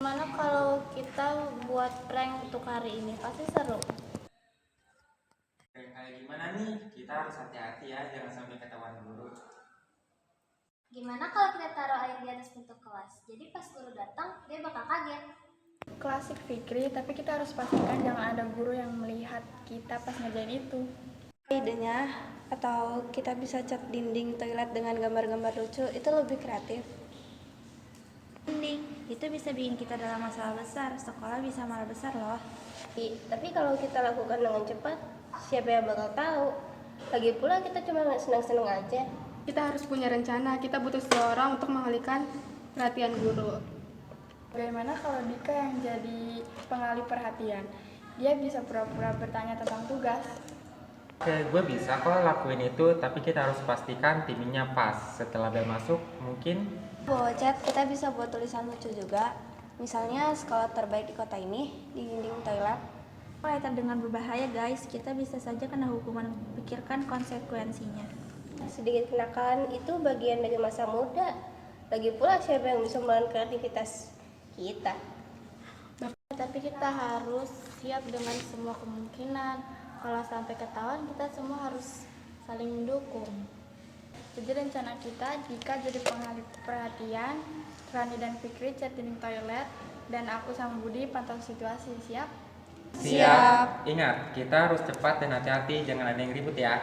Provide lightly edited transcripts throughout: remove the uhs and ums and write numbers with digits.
Gimana kalau kita buat prank untuk hari ini? Pasti seru. Kayak gimana nih? Kita harus hati-hati ya, jangan sampai ketahuan guru. Gimana kalau kita taruh air di atas pintu kelas? Jadi pas guru datang, dia bakal kaget. Klasik Fikri, tapi kita harus pastikan jangan ada guru yang melihat kita pas ngerjain itu. Idenya, atau kita bisa cat dinding toilet dengan gambar-gambar lucu, itu lebih kreatif. Mending, itu bisa bikin kita dalam masalah besar. Sekolah bisa malah besar loh. Tapi kalau kita lakukan dengan cepat, siapa yang bakal tahu? Lagi pula kita cuma senang-senang aja. Kita harus punya rencana, kita butuh seseorang untuk mengalihkan perhatian guru. Bagaimana kalau Dika yang jadi pengalih perhatian? Dia bisa pura-pura bertanya tentang tugas. Oke, gue bisa kok lakuin itu, tapi kita harus pastikan timingnya pas. Setelah bel masuk, mungkin Bawa cat, kita bisa buat tulisan lucu juga. Misalnya sekolah terbaik di kota ini, di dinding toilet. Mulai terdengar berbahaya guys, kita bisa saja kena hukuman. Pikirkan konsekuensinya. Sedikit kenakalan itu bagian dari masa muda. Lagi pula siapa yang bisa melawan kreativitas kita? Tapi kita harus siap dengan semua kemungkinan. Kalau sampai ketahuan, kita semua harus saling mendukung. Jadi rencana kita, Dika jadi pengalih perhatian, Rani dan Fikri cat dinding toilet, dan aku sama Budi pantau situasi. Siap? siap. Ingat, kita harus cepat dan hati-hati, jangan ada yang ribut ya.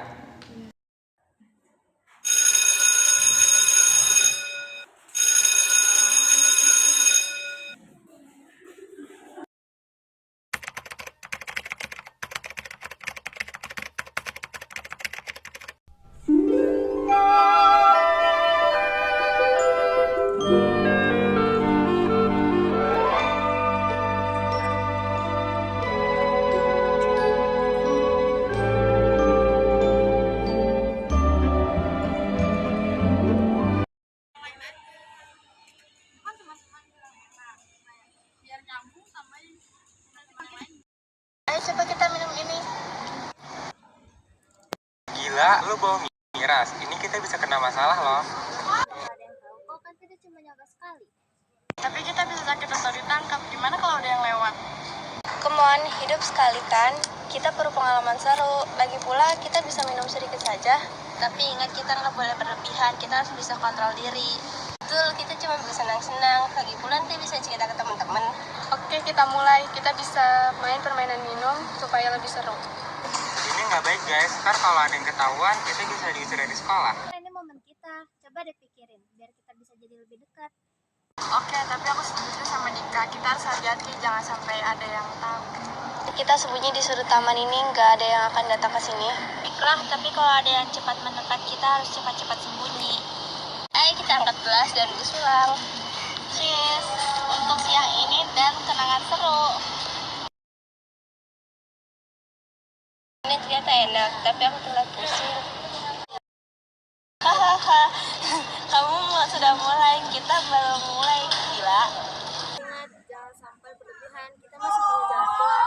Ayo coba kita minum ini. Gila, lu bawa miras. Ini kita bisa kena masalah loh. Kalau ada yang tahu, kok kan kita cuma nyoba sekali. Tapi kita bisa sakit atau ditangkap. Gimana kalau ada yang lewat? Come on, hidup sekali Tan. Kita perlu pengalaman seru. Lagi pula kita bisa minum sedikit saja. Tapi ingat kita nggak boleh berlebihan. Kita harus bisa kontrol diri. Betul, kita cuma bisa senang-senang. Lagi pula nanti bisa cerita ke teman-teman. Oke, kita mulai. Kita bisa main permainan minum supaya lebih seru. Ini nggak baik guys, ntar kalau ada yang ketahuan, kita bisa diusir dari sekolah. Ini momen kita. Coba deh pikirin, biar kita bisa jadi lebih dekat. Oke, tapi aku setuju sama Dika. Kita harus hati-hati, jangan sampai ada yang tahu. Kita sembunyi di sudut taman ini, nggak ada yang akan datang ke sini. Baiklah, tapi kalau ada yang cepat mendekat, kita harus cepat-cepat sembunyi. Ayo kita angkat gelas dan bersulang. Cheers untuk siang ini dan kenangan seru. Ini ternyata enak, tapi aku telat pusing. Hahaha, kamu sudah mulai, kita baru mulai, gila. Ingat, jangan sampai berlebihan. Kita masih punya jalan keluar.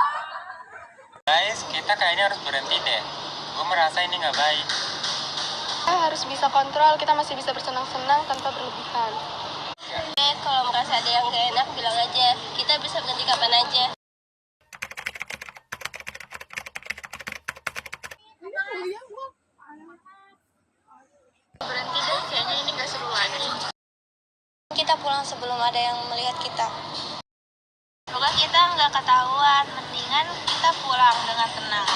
Guys, kita kayaknya harus berhenti deh. Gue merasa ini nggak baik. Kita harus bisa kontrol, kita masih bisa bersenang-senang tanpa berlebihan. Kalau merasa ada yang gak enak, bilang aja. Kita bisa berhenti kapan aja. Berhenti deh, kayaknya ini gak seru lagi. Kita pulang sebelum ada yang melihat kita. Semoga kita nggak ketahuan. Mendingan kita pulang dengan tenang.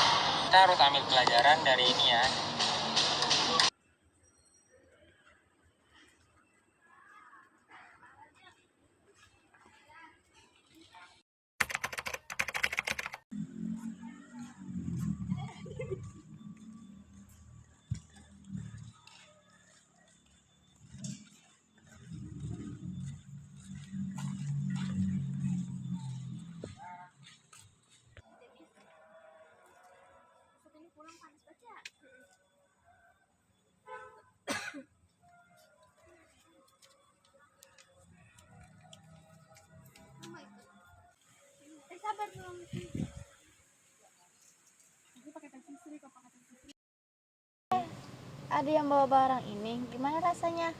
Kita harus ambil pelajaran dari ini ya. Ini pulang panas baca. Sabar dong. Ada yang bawa barang ini, gimana rasanya?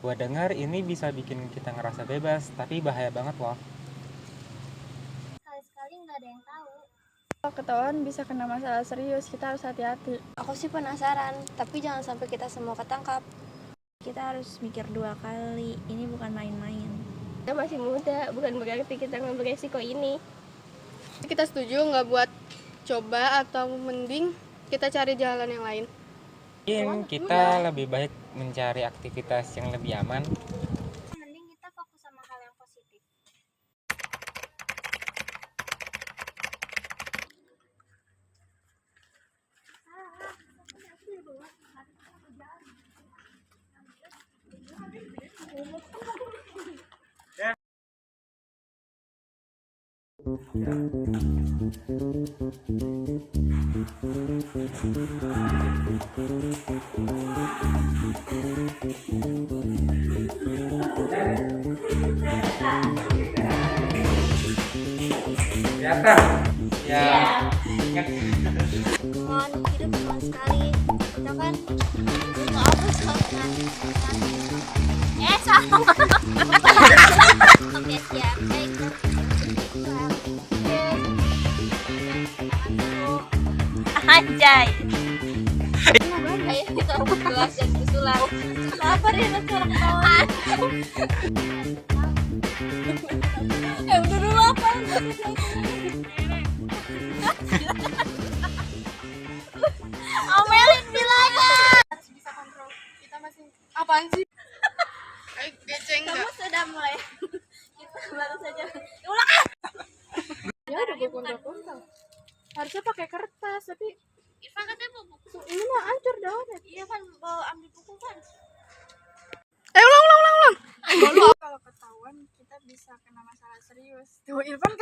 Gua dengar ini bisa bikin kita ngerasa bebas, tapi bahaya banget loh. Kalau ketahuan bisa kena masalah serius, kita harus hati-hati. Aku sih penasaran, tapi jangan sampai kita semua ketangkap. Kita harus mikir 2 kali, ini bukan main-main. Kita masih muda, bukan berarti kita ngambil resiko ini. Kita setuju nggak buat coba atau mending kita cari jalan yang lain. Mungkin kita lebih baik mencari aktivitas yang lebih aman. Mending kita fokus sama hal yang positif. Mohon hidup cuma sekali. Kita kan ngapus sama oke siap. Baik. Anjay. Ayo kita gelas dan susulan. Apa nih suara ketawa? Udah dulu apa? Omelin bilangnya. Harus bisa kontrol. Kita masih apaan sih? Geceng Kamu nggak? sudah mulai. Kita baru saja. Ya udah gue kontrol. Harusnya pakai kertas, tapi Irfan katanya mau buku. ini mah hancur daunnya. Iya kan mau ambil buku kan. Ulang. Kalau ketahuan kita bisa kena masalah serius. Tuh Irfan